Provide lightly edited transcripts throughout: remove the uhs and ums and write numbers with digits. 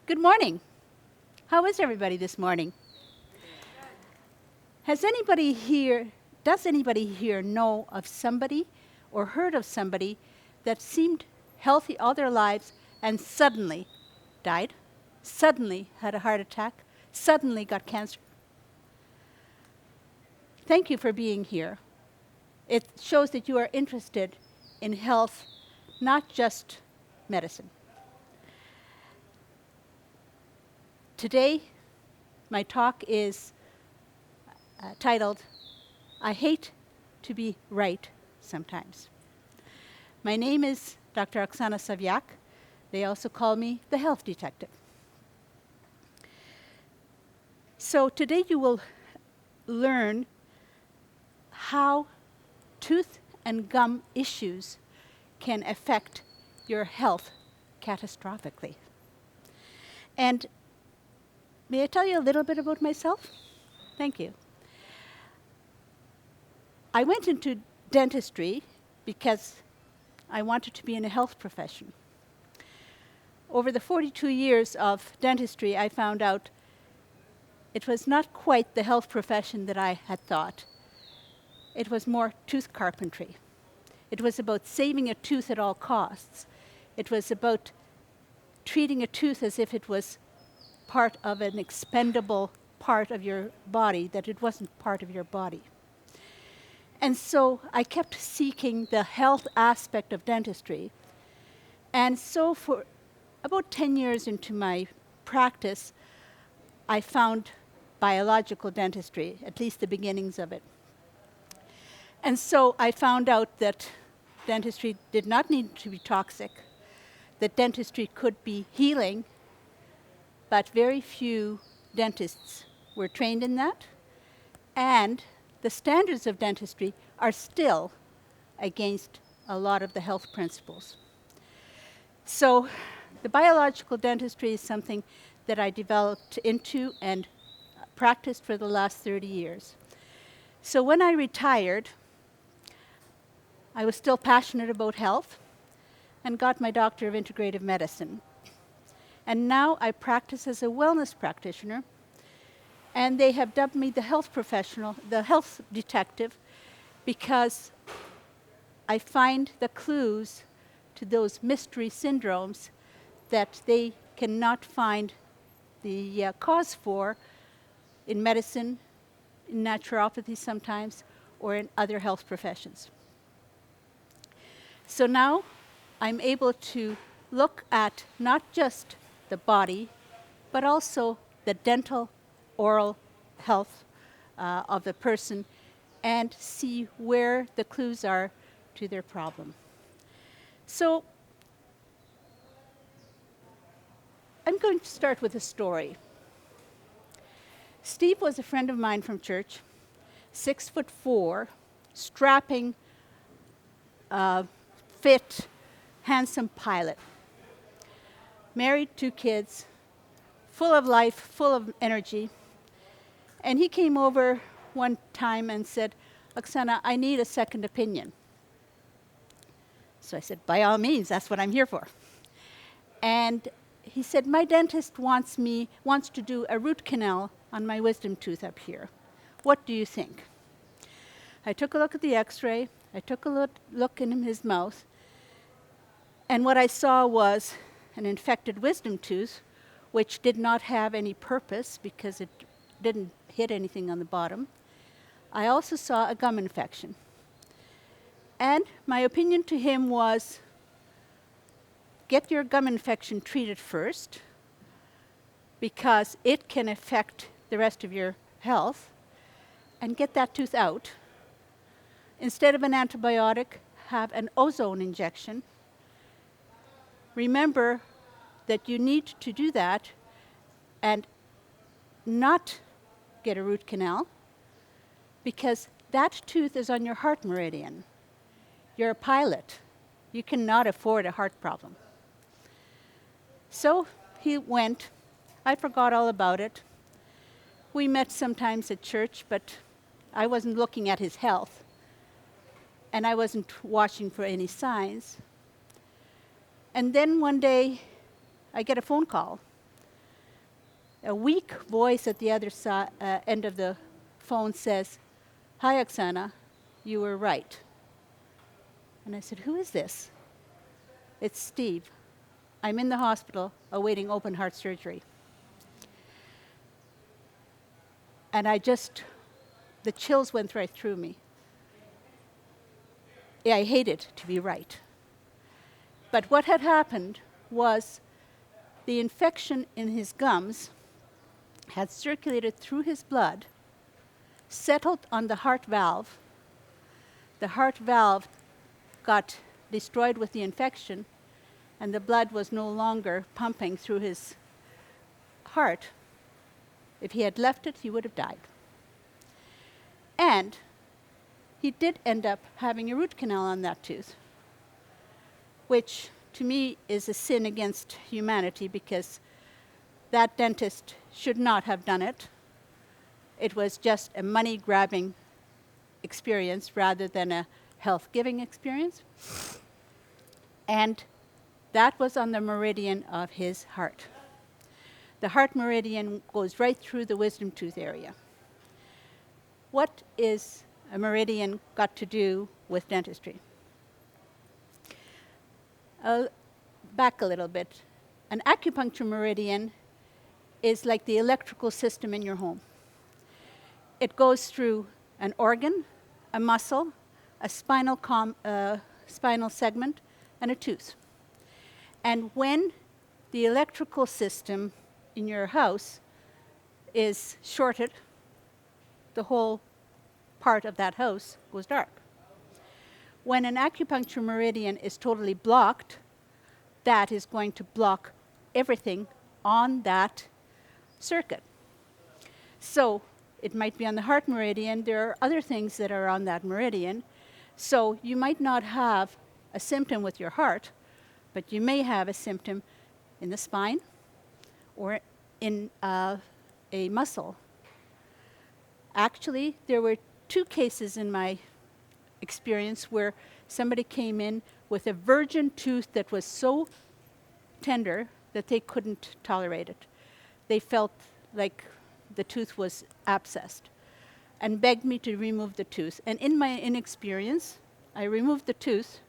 Good morning. How is everybody this morning? Does anybody here know of somebody or heard of somebody that seemed healthy all their lives and suddenly died, suddenly had a heart attack, suddenly got cancer? Thank you for being here. It shows that you are interested in health, not just medicine. Today, my talk is titled, I Hate to Be Right Sometimes. My name is Dr. Oksana. They also call me the Health Detective. So today you will learn how tooth and gum issues can affect your health catastrophically. And may I tell you a little bit about myself? Thank you. I went into dentistry because I wanted to be in a health profession. Over the 42 years of dentistry, I found out it was not quite the health profession that I had thought. It was more tooth carpentry. It was about saving a tooth at all costs. It was about treating a tooth as if it was part of an expendable part of your body, that it wasn't part of your body. And so I kept seeking the health aspect of dentistry. And so for about 10 years into my practice, I found biological dentistry, at least the beginnings of it. And so I found out that dentistry did not need to be toxic, that dentistry could be healing, but very few dentists were trained in that. And the standards of dentistry are still against a lot of the health principles. So the biological dentistry is something that I developed into and practiced for the last 30 years. So when I retired, I was still passionate about health and got my Doctor of Integrative Medicine. And now I practice as a wellness practitioner, and they have dubbed me the health professional, the health detective, because I find the clues to those mystery syndromes that they cannot find the cause for in medicine, in naturopathy sometimes, or in other health professions. So now I'm able to look at not just the body, but also the dental, oral health of the person and see where the clues are to their problem. So I'm going to start with a story. Steve was a friend of mine from church, 6'4", strapping, fit, handsome pilot. Married, 2 kids, full of life, full of energy. And he came over one time and said, Oksana, I need a second opinion. So I said, by all means, that's what I'm here for. And he said, my dentist wants to do a root canal on my wisdom tooth up here. What do you think? I took a look at the x-ray. I took a look in his mouth. And what I saw was an infected wisdom tooth, which did not have any purpose because it didn't hit anything on the bottom. I also saw a gum infection. And my opinion to him was, get your gum infection treated first, because it can affect the rest of your health, and get that tooth out. Instead of an antibiotic, have an ozone injection. Remember that you need to do that and not get a root canal, because that tooth is on your heart meridian. You're a pilot. You cannot afford a heart problem. So he went. I forgot all about it. We met sometimes at church, but I wasn't looking at his health, and I wasn't watching for any signs. And then one day, I get a phone call A weak voice at the other end of the phone says, "Hi, Oksana, you were right." And I said, "Who is this?" "It's Steve. I'm in the hospital awaiting open heart surgery." And the chills went right through me. Yeah, I hated to be right. But what had happened was the infection in his gums had circulated through his blood, settled on the heart valve. The heart valve got destroyed with the infection, and the blood was no longer pumping through his heart. If he had left it, he would have died. And he did end up having a root canal on that tooth, which to me is a sin against humanity, because that dentist should not have done it. It was just a money-grabbing experience rather than a health-giving experience. And that was on the meridian of his heart. The heart meridian goes right through the wisdom tooth area. What is a meridian got to do with dentistry? I'll back a little bit. An acupuncture meridian is like the electrical system in your home. It goes through an organ, a muscle, a spinal segment, and a tooth. And when the electrical system in your house is shorted, the whole part of that house goes dark. When an acupuncture meridian is totally blocked, that is going to block everything on that circuit. So it might be on the heart meridian. There are other things that are on that meridian. So you might not have a symptom with your heart, but you may have a symptom in the spine or in a muscle. Actually, there were 2 cases in my experience where somebody came in with a virgin tooth that was so tender that they couldn't tolerate it. They felt like the tooth was abscessed and begged me to remove the tooth. And in my inexperience, I removed the tooth.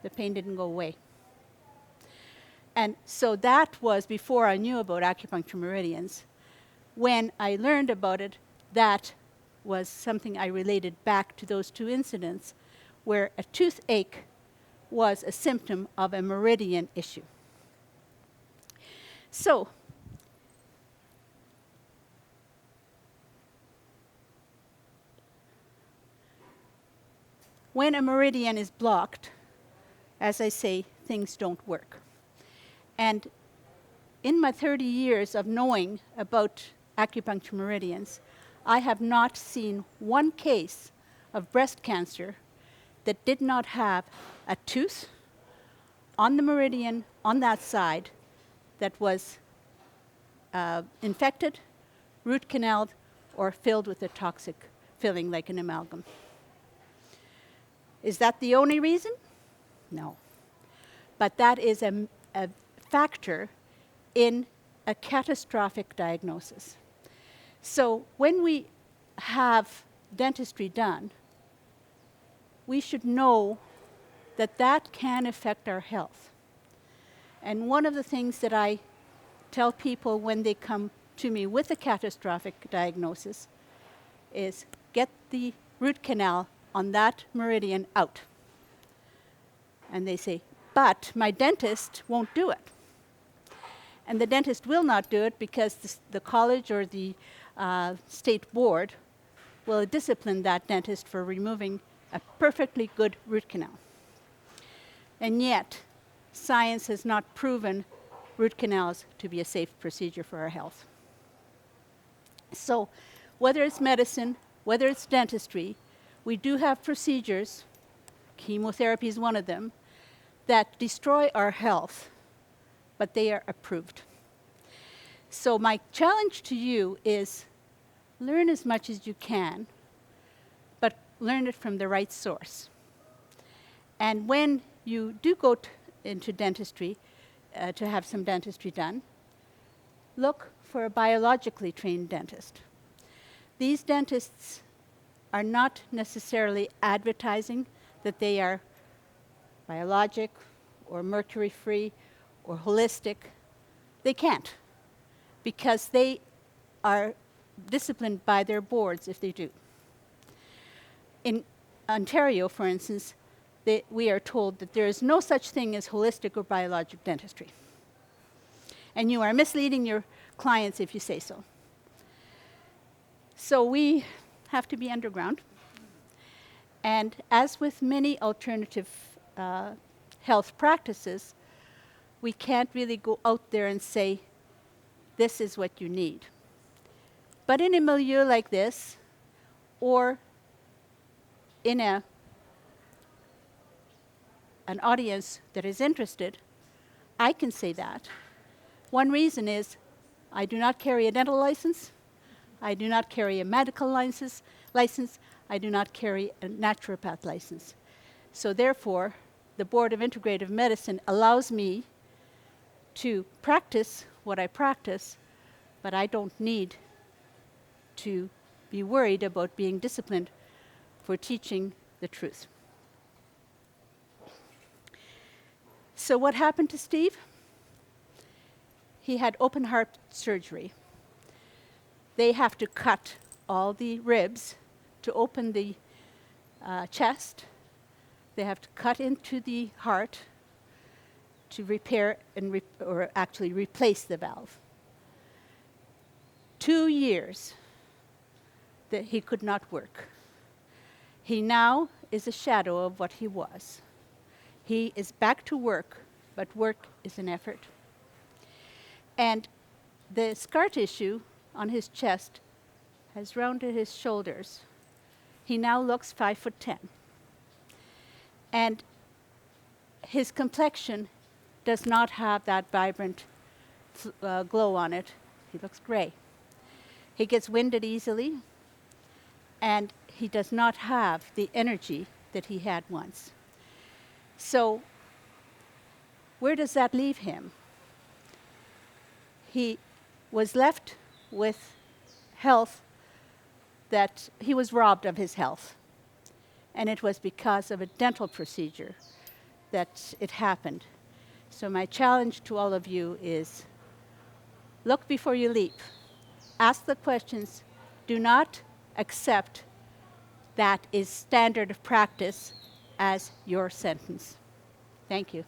The pain didn't go away. And so that was before I knew about acupuncture meridians. When I learned about it, that was something I related back to those 2 incidents where a toothache was a symptom of a meridian issue. So, when a meridian is blocked, as I say, things don't work. And in my 30 years of knowing about acupuncture meridians, I have not seen one case of breast cancer that did not have a tooth on the meridian on that side that was infected, root canaled, or filled with a toxic filling like an amalgam. Is that the only reason? No. But that is a factor in a catastrophic diagnosis. So when we have dentistry done, we should know that that can affect our health. And one of the things that I tell people when they come to me with a catastrophic diagnosis is get the root canal on that meridian out. And they say, "But my dentist won't do it." And the dentist will not do it because the college or the state board will discipline that dentist for removing a perfectly good root canal. And yet, science has not proven root canals to be a safe procedure for our health. So, whether it's medicine, whether it's dentistry, we do have procedures, chemotherapy is one of them, that destroy our health, but they are approved. So my challenge to you is learn as much as you can, but learn it from the right source. And when you do go into dentistry, to have some dentistry done, look for a biologically trained dentist. These dentists are not necessarily advertising that they are biologic or mercury-free or holistic. They can't, because they are disciplined by their boards if they do. In Ontario, for instance, we are told that there is no such thing as holistic or biologic dentistry. And you are misleading your clients if you say so. So we have to be underground. And as with many alternative health practices, we can't really go out there and say, this is what you need. But in a milieu like this, or in an audience that is interested, I can say that. One reason is I do not carry a dental license, I do not carry a medical license, I do not carry a naturopath license. So therefore, the Board of Integrative Medicine allows me to practice what I practice, but I don't need to be worried about being disciplined for teaching the truth. So what happened to Steve? He had open heart surgery. They have to cut all the ribs to open the chest. They have to cut into the heart to repair and or actually replace the valve. 2 years that he could not work. He now is a shadow of what he was. He is back to work, but work is an effort. And the scar tissue on his chest has rounded his shoulders. He now looks 5'10". And his complexion does not have that vibrant glow on it. He looks gray. He gets winded easily, and he does not have the energy that he had once. So where does that leave him? He was left with health that he was robbed of his health. And it was because of a dental procedure that it happened. So my challenge to all of you is, look before you leap. Ask the questions. Do not accept that is standard of practice as your sentence. Thank you.